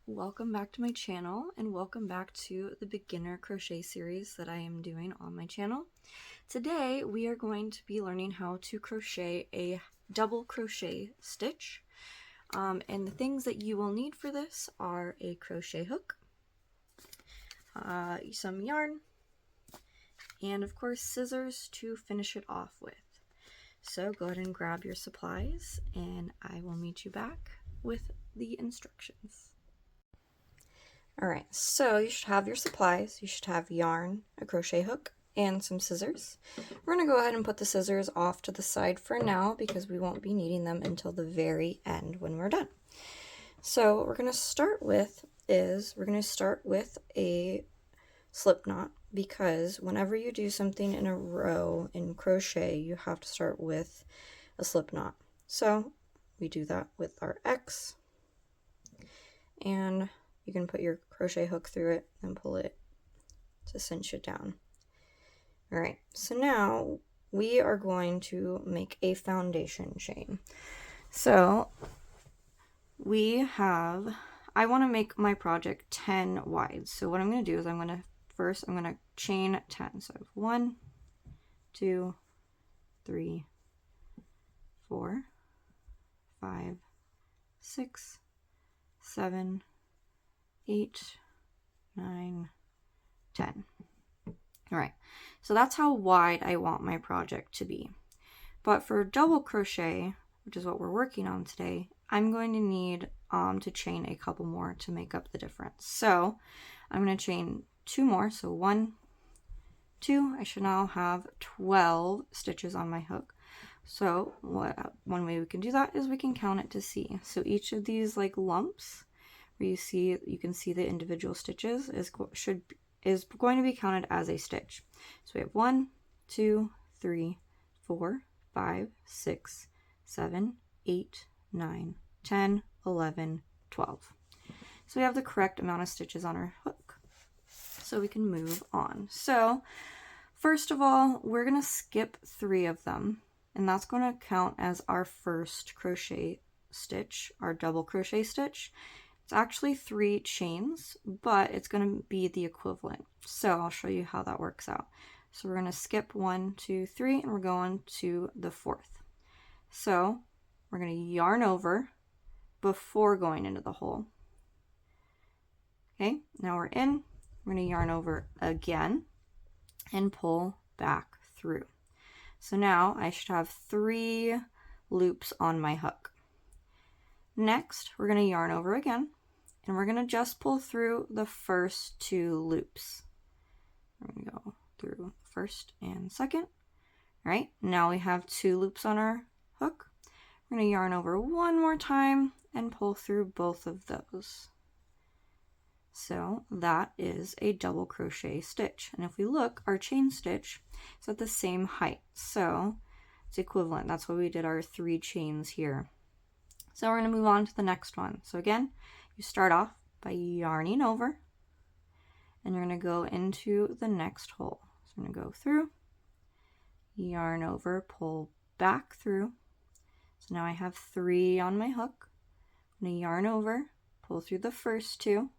Welcome back to my channel and welcome back to the beginner crochet series that I am doing on my channel. Today we are going to be learning how to crochet a double crochet stitch. And the things that you will need for this are a crochet hook, some yarn, and of course scissors to finish it off with. So go ahead and grab your supplies and I will meet you back with the instructions. Alright, so you should have your supplies. You should have yarn, a crochet hook, and some scissors. We're going to go ahead and put the scissors off to the side for now because we won't be needing them until the very end when we're done. So what we're going to start with is a slip knot, because whenever you do something in a row in crochet, you have to start with a slip knot. So we do that with our X, and you can put your crochet hook through it and pull it to cinch it down. All right, so now we are going to make a foundation chain. So I want to make my project 10 wide. So what I'm going to do is I'm going to chain 10. So I have 1, 2, 3, 4, 5, 6, 7, 8, 9, 10. All right, so that's how wide I want my project to be. But for double crochet, which is what we're working on today, I'm going to need to chain a couple more to make up the difference. So I'm going to chain 2 more. So 1, 2, I should now have 12 stitches on my hook. So one way we can do that is we can count it to see. So each of these like lumps where you can see the individual stitches is going to be counted as a stitch. So we have 1, 2, 3, 4, 5, 6, 7, 8, 9, 10, 11, 12. So we have the correct amount of stitches on our hook. So we can move on. So first of all, we're going to skip 3 of them, and that's going to count as our first crochet stitch, our double crochet stitch. It's actually 3 chains, but it's going to be the equivalent. So I'll show you how that works out. So we're going to skip 1, 2, 3, and we're going to the 4th. So we're going to yarn over before going into the hole. Okay, now we're in. We're going to yarn over again and pull back through. So now I should have 3 loops on my hook. Next, we're going to yarn over again, and we're going to just pull through the first 2 loops. We're going to go through first and second. All right, now we have 2 loops on our hook. We're going to yarn over one more time and pull through both of those. So that is a double crochet stitch. And if we look, our chain stitch is at the same height. So it's equivalent. That's why we did our 3 chains here. So we're going to move on to the next one. So again, you start off by yarning over, and you're going to go into the next hole. So I'm going to go through, yarn over, pull back through. So now I have 3 on my hook. I'm going to yarn over, pull through the first 2,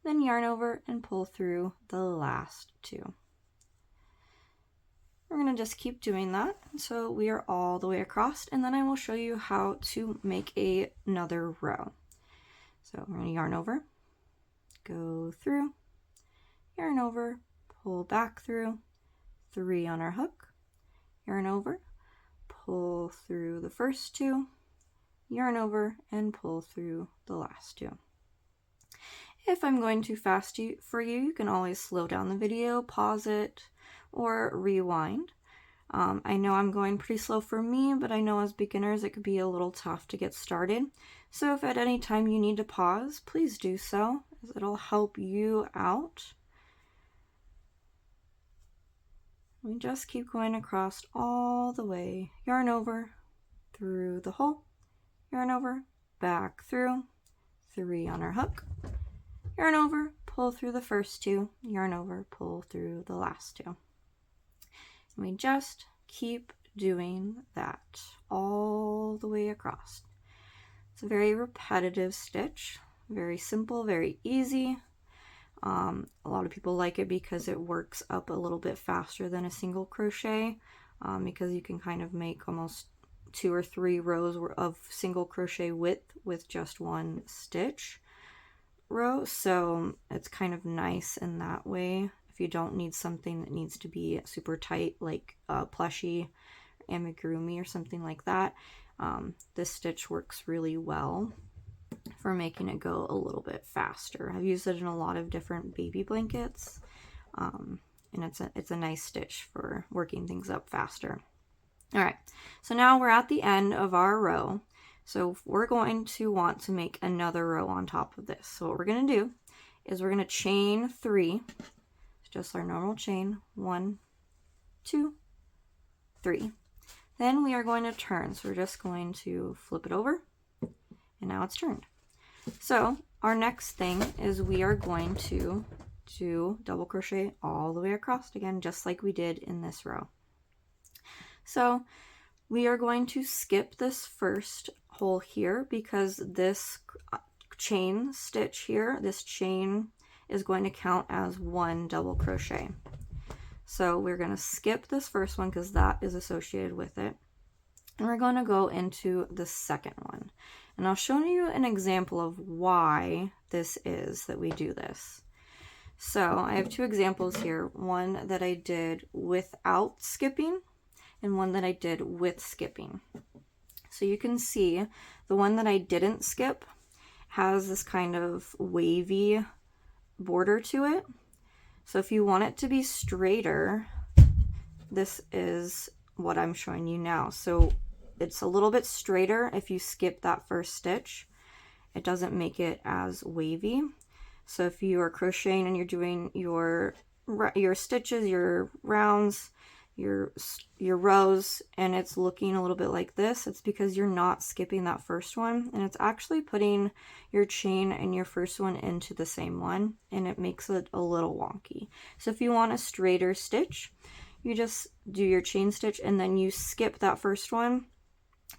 then yarn over and pull through the last 2. We're going to just keep doing that so we are all the way across, and then I will show you how to make another row. So we're going to yarn over, go through, yarn over, pull back through, 3 on our hook, yarn over, pull through the first 2, yarn over, and pull through the last 2. If I'm going too fast for you, you can always slow down the video, pause it, or rewind. I know I'm going pretty slow for me, but I know as beginners it could be a little tough to get started. So if at any time you need to pause, please do so, as it'll help you out. We just keep going across all the way. Yarn over, through the hole, yarn over, back through, 3 on our hook, yarn over, pull through the first 2, yarn over, pull through the last 2. And we just keep doing that all the way across. It's a very repetitive stitch. Very simple, very easy. A lot of people like it because it works up a little bit faster than a single crochet, because you can kind of make almost 2 or 3 rows of single crochet width with just one stitch row. So it's kind of nice in that way if you don't need something that needs to be super tight, like plushie, amigurumi or something like that. This stitch works really well for making it go a little bit faster. I've used it in a lot of different baby blankets, and it's a nice stitch for working things up faster. All right, so now we're at the end of our row. So we're going to want to make another row on top of this. So what we're going to do is we're going to chain 3, just our normal chain, 1, 2, 3. Then we are going to turn. So we're just going to flip it over, and now it's turned. So our next thing is we are going to do double crochet all the way across again, just like we did in this row. So we are going to skip this first hole here because this chain stitch here, this chain is going to count as 1 double crochet. So we're going to skip this first one because that is associated with it. And we're going to go into the second one. And I'll show you an example of why this is that we do this. So I have 2 examples here, one that I did without skipping and one that I did with skipping. So you can see the one that I didn't skip has this kind of wavy border to it. So if you want it to be straighter, this is what I'm showing you now. So it's a little bit straighter if you skip that first stitch. It doesn't make it as wavy. So if you are crocheting and you're doing your stitches, your rounds, your rows, and it's looking a little bit like this, it's because you're not skipping that first one, and it's actually putting your chain and your first one into the same one, and it makes it a little wonky. So if you want a straighter stitch, you just do your chain stitch and then you skip that first one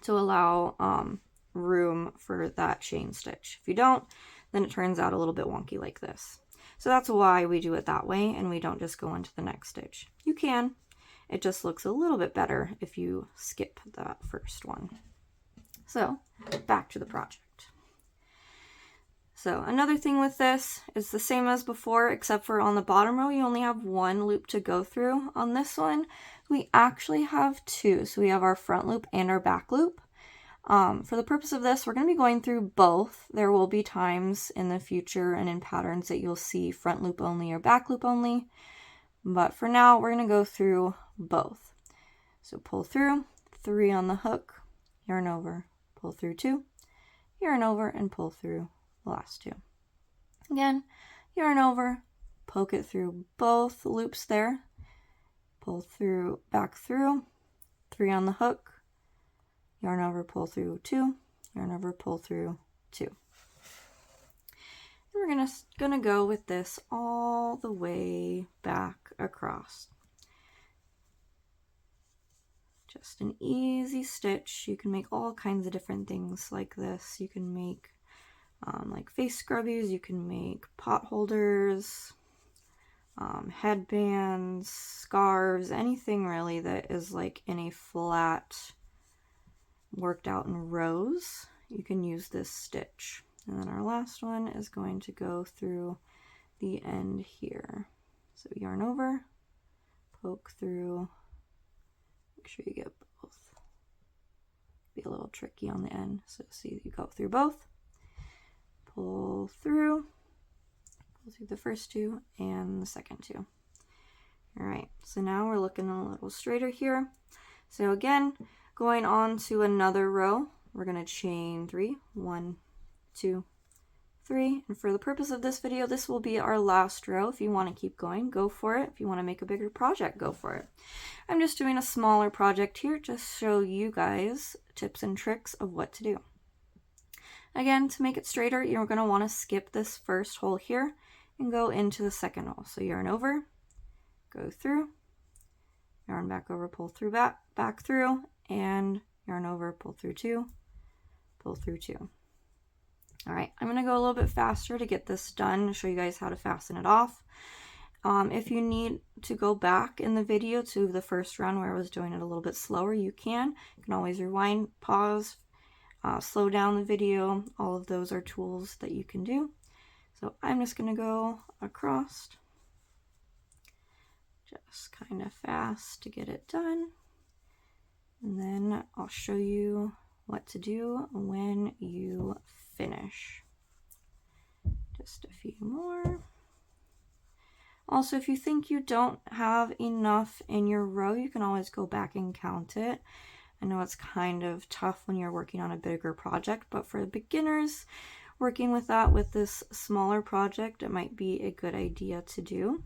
to allow room for that chain stitch. If you don't, then it turns out a little bit wonky like this. So that's why we do it that way and we don't just go into the next stitch. You can. It just looks a little bit better if you skip that first one. So back to the project. So another thing with this is the same as before, except for on the bottom row, you only have 1 loop to go through. On this one, we actually have 2. So we have our front loop and our back loop. For the purpose of this, we're going to be going through both. There will be times in the future and in patterns that you'll see front loop only or back loop only. But for now, we're going to go through both. So pull through, 3 on the hook, yarn over, pull through 2, yarn over, and pull through the last 2. Again, yarn over, poke it through both loops there, pull through, back through, 3 on the hook, yarn over, pull through 2, yarn over, pull through 2. And we're gonna go with this all the way back across. Just an easy stitch. You can make all kinds of different things like this. You can make like face scrubbies, you can make pot holders, headbands, scarves, anything really that is like in a flat, worked out in rows. You can use this stitch. And then our last one is going to go through the end here. So yarn over, poke through, make sure you get both. Be a little tricky on the end, so see you go through both, pull through the first 2 and the second 2. All right, so now we're looking a little straighter here. So again, going on to another row, we're going to chain 3, 1, 2, 3, and for the purpose of this video, this will be our last row. If you want to keep going, go for it. If you want to make a bigger project, go for it. I'm just doing a smaller project here, just show you guys tips and tricks of what to do. Again, to make it straighter, you're going to want to skip this first hole here and go into the second hole. So yarn over, go through, yarn back over, pull through, back through, and yarn over, pull through 2, pull through 2. All right, I'm gonna go a little bit faster to get this done and show you guys how to fasten it off. If you need to go back in the video to the first round where I was doing it a little bit slower, you can. You can always rewind, pause, slow down the video. All of those are tools that you can do. So I'm just gonna go across, just kind of fast to get it done. And then I'll show you what to do when you finish. Just a few more. Also, if you think you don't have enough in your row, you can always go back and count it. I know it's kind of tough when you're working on a bigger project, but for beginners working with that with this smaller project, it might be a good idea to do.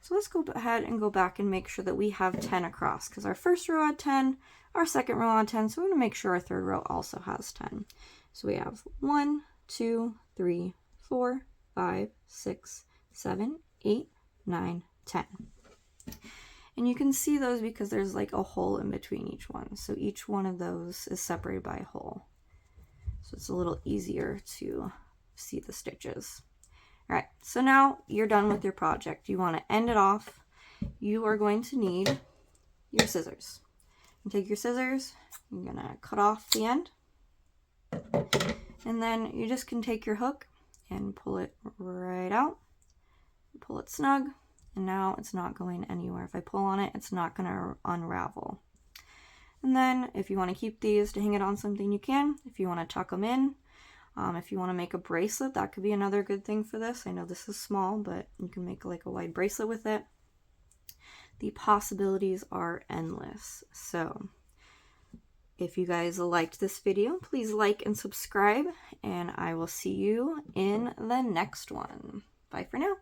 So let's go ahead and go back and make sure that we have 10 across, because our first row had 10, our second row had 10, so we want to make sure our third row also has 10. So we have 1, 2, 3, 4, 5, 6, 7, 8, 9, 10. And you can see those because there's like a hole in between each one. So each one of those is separated by a hole. So it's a little easier to see the stitches. All right, so now you're done with your project. You want to end it off. You are going to need your scissors. You take your scissors, you're gonna cut off the end. And then you just can take your hook and pull it right out. Pull it snug, and now it's not going anywhere. If I pull on it, it's not gonna unravel. And then if you want to keep these to hang it on something, you can. If you want to tuck them in, if you want to make a bracelet, that could be another good thing for this. I know this is small, but you can make like a wide bracelet with it. The possibilities are endless. So if you guys liked this video, please like and subscribe, and I will see you in the next one. Bye for now.